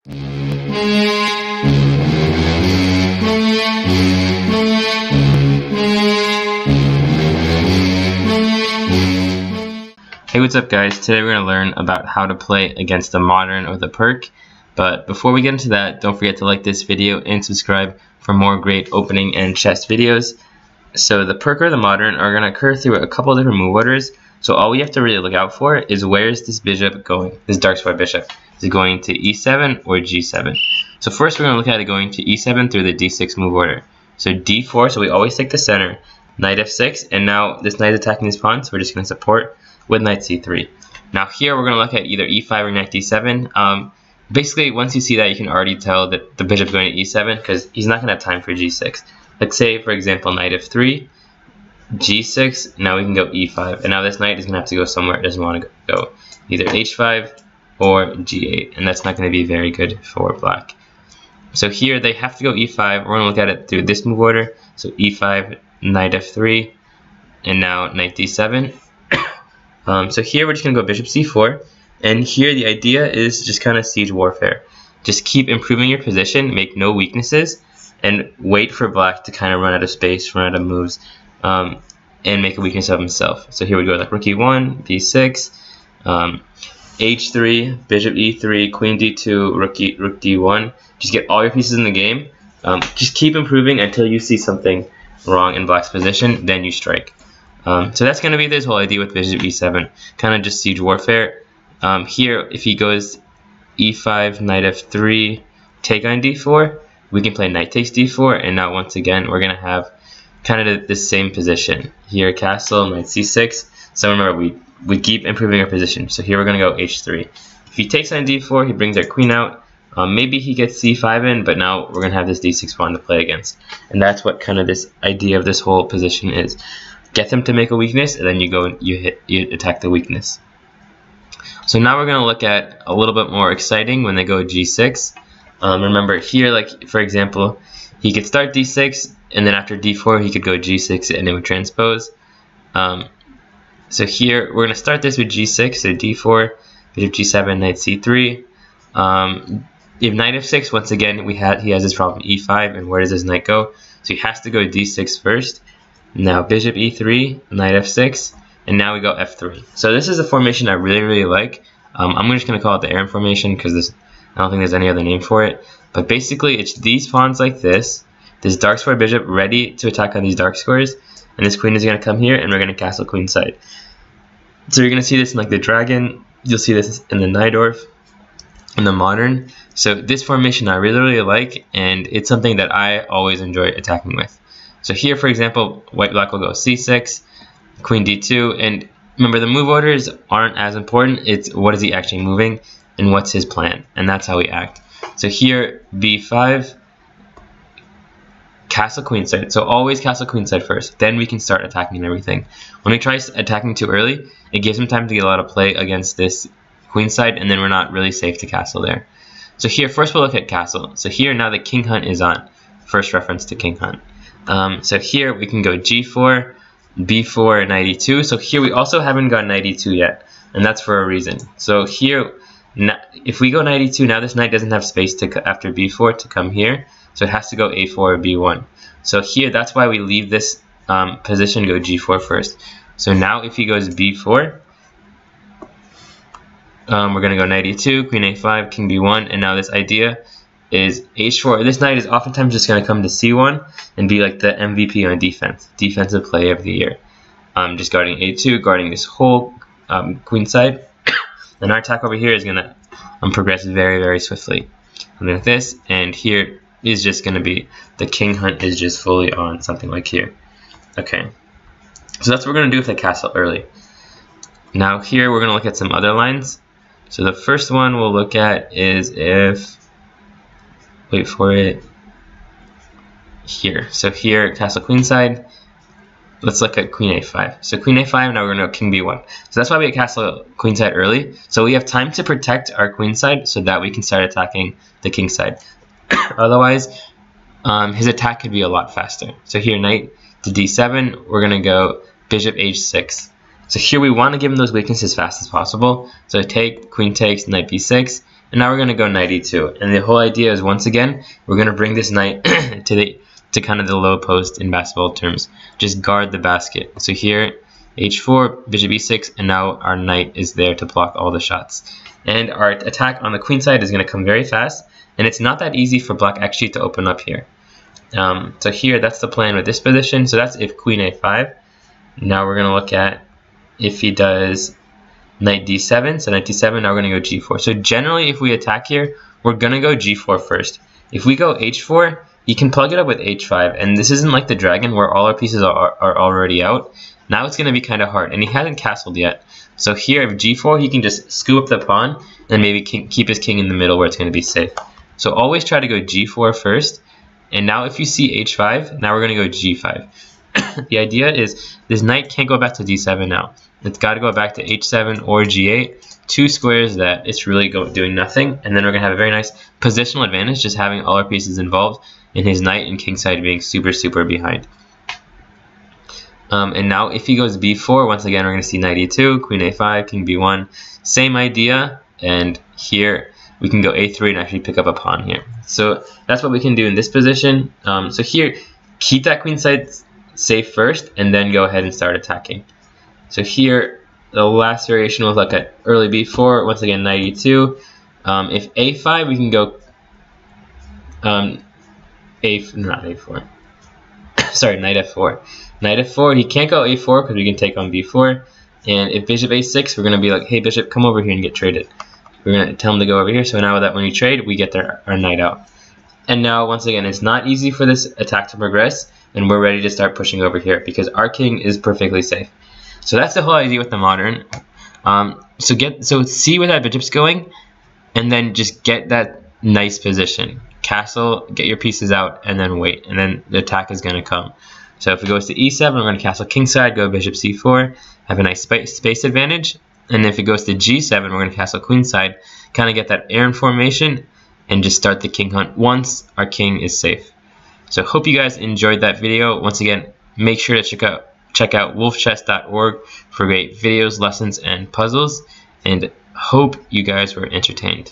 Hey, what's up guys? Today we're going to learn about how to play against the Moden or the Pirc. But before we get into that, don't forget to like this video and subscribe for more great opening and chess videos. So the Pirc or the Moden are going to occur through a couple different move orders. So all we have to really look out for is where is this bishop going, this dark square bishop. Is it going to e7 or g7? So first we're going to look at it going to e7 through the d6 move order. So d4, so we always take the center, knight f6, and now this knight is attacking this pawn, so we're just going to support with knight c3. Now here we're going to look at either e5 or knight d7. Basically, once you see that, you can already tell that the bishop's going to e7 because he's not going to have time for g6. Let's say, for example, knight f3, g6, now we can go e5. And now this knight is going to have to go somewhere it doesn't want to go. Either h5 or g8. And that's not going to be very good for black. So here they have to go e5. We're going to look at it through this move order. So e5, knight f3, and now knight d7. So here we're just going to go bishop c4, and here the idea is just kind of siege warfare. Just keep improving your position, make no weaknesses, and wait for black to kind of run out of space, run out of moves, and make a weakness of himself. So here we go, like rook e1, b6, h3, bishop e3, queen d2, rook d1. Just get all your pieces in the game. Just keep improving until you see something wrong in black's position, then you strike. So that's going to be this whole idea with bishop e7, kind of just siege warfare. Here, if he goes e5, knight f3, take on d4, we can play knight takes d4, and now once again we're going to have kind of the same position. Here, castle, knight c6. So remember, we keep improving our position. So here we're going to go h3. If he takes on d4, he brings our queen out. Maybe he gets c5 in, but now we're going to have this d6 pawn to play against. And that's what kind of this idea of this whole position is. Get them to make a weakness, and then you go and you attack the weakness. So now we're going to look at a little bit more exciting when they go g6. Remember here, like for example, he could start d6, and then after d4 he could go g6 and it would transpose. So here we're going to start this with g6, so d4, bishop g7, knight c3. If knight f6, once again he has this problem e5, and where does this knight go? So he has to go d6 first. Now bishop e3, knight f6, and now we go f3. So this is a formation I really like. I'm just going to call it the Aaron formation because I don't think there's any other name for it. But basically it's these pawns like this dark square bishop ready to attack on these dark squares, and this queen is going to come here and we're going to castle queenside. So you're going to see this in like the dragon, you'll see this in the Najdorf, in the Moden. So this formation I really like, and it's something that I always enjoy attacking with. So here, for example, black will go c6, queen d2, and remember the move orders aren't as important, it's what is he actually moving and what's his plan, and that's how we act. So here, b5, castle queenside. So always castle queenside first, then we can start attacking and everything. When we try attacking too early, it gives him time to get a lot of play against this queenside, and then we're not really safe to castle there. So here, first we'll look at castle. So here now the king hunt is on, first reference to king hunt. So here we can go g4, b4, knight e2. So here we also haven't got knight e2 yet, and that's for a reason. So here, if we go knight e2, now this knight doesn't have space to after b4 to come here, so it has to go a4 or b1. So here, that's why we leave this position, go g4 first. So now if he goes b4, we're going to go knight e2, queen a5, king b1, and now this idea is h4. This knight is oftentimes just going to come to c1 and be like the MVP on defense, defensive play of the year. Just guarding a2, guarding this whole queenside. And our attack over here is going to progress very swiftly. Something like this, and here is just going to be the king hunt is just fully on, something like here. Okay, so that's what we're going to do with the castle early. Now here we're going to look at some other lines. So the first one we'll look at is if, wait for it, here. So here, castle queenside. Let's look at queen a5. So queen a5, now we're going to go king b1. So that's why we get castle queenside early. So we have time to protect our queenside so that we can start attacking the king side. Otherwise, his attack could be a lot faster. So here, knight to d7, we're going to go bishop h6. So here we want to give him those weaknesses as fast as possible. So take, queen takes, knight b6, And now we're going to go knight e2. And the whole idea is, once again, we're going to bring this knight to kind of the low post in basketball terms. Just guard the basket. So here, h4, bishop e6, and now our knight is there to block all the shots. And our attack on the queen side is going to come very fast, and it's not that easy for black actually to open up here. So here, that's the plan with this position. So that's if queen a5. Now we're going to look at if he does knight d7. So knight d7, now we're going to go g4. So generally, if we attack here, we're going to go g4 first. If we go h4, you can plug it up with h5. And this isn't like the dragon where all our pieces are already out. Now it's going to be kind of hard. And he hasn't castled yet. So here, if g4, he can just scoop up the pawn and maybe keep his king in the middle where it's going to be safe. So always try to go g4 first. And now if you see h5, now we're going to go g5. The idea is this knight can't go back to d7 now. It's got to go back to h7 or g8. 2 squares that it's really doing nothing. And then we're going to have a very nice positional advantage, just having all our pieces involved, and his knight and king side being super, super behind. And now if he goes b4, once again, we're going to see knight e2, queen a5, king b1. Same idea. And here we can go a3 and actually pick up a pawn here. So that's what we can do in this position. So here, keep that queen side safe first, and then go ahead and start attacking. So here, the last variation was like at early b4. Once again, knight e2. If a5, we can go not a4. Sorry, knight f4. Knight f4, he can't go a4 because we can take on b4. And if bishop a6, we're going to be like, hey, bishop, come over here and get traded. We're going to tell him to go over here. So now that when we trade, we get our knight out. And now, once again, it's not easy for this attack to progress. And we're ready to start pushing over here because our king is perfectly safe. So that's the whole idea with the modern. So see where that bishop's going, and then just get that nice position. Castle, get your pieces out, and then wait. And then the attack is going to come. So if it goes to e7, we're going to castle kingside, go bishop c4, have a nice space advantage. And if it goes to g7, we're going to castle queenside, kind of get that Aaron formation, and just start the king hunt once our king is safe. So hope you guys enjoyed that video. Once again, make sure to check out wolfchess.org for great videos, lessons, and puzzles. And hope you guys were entertained.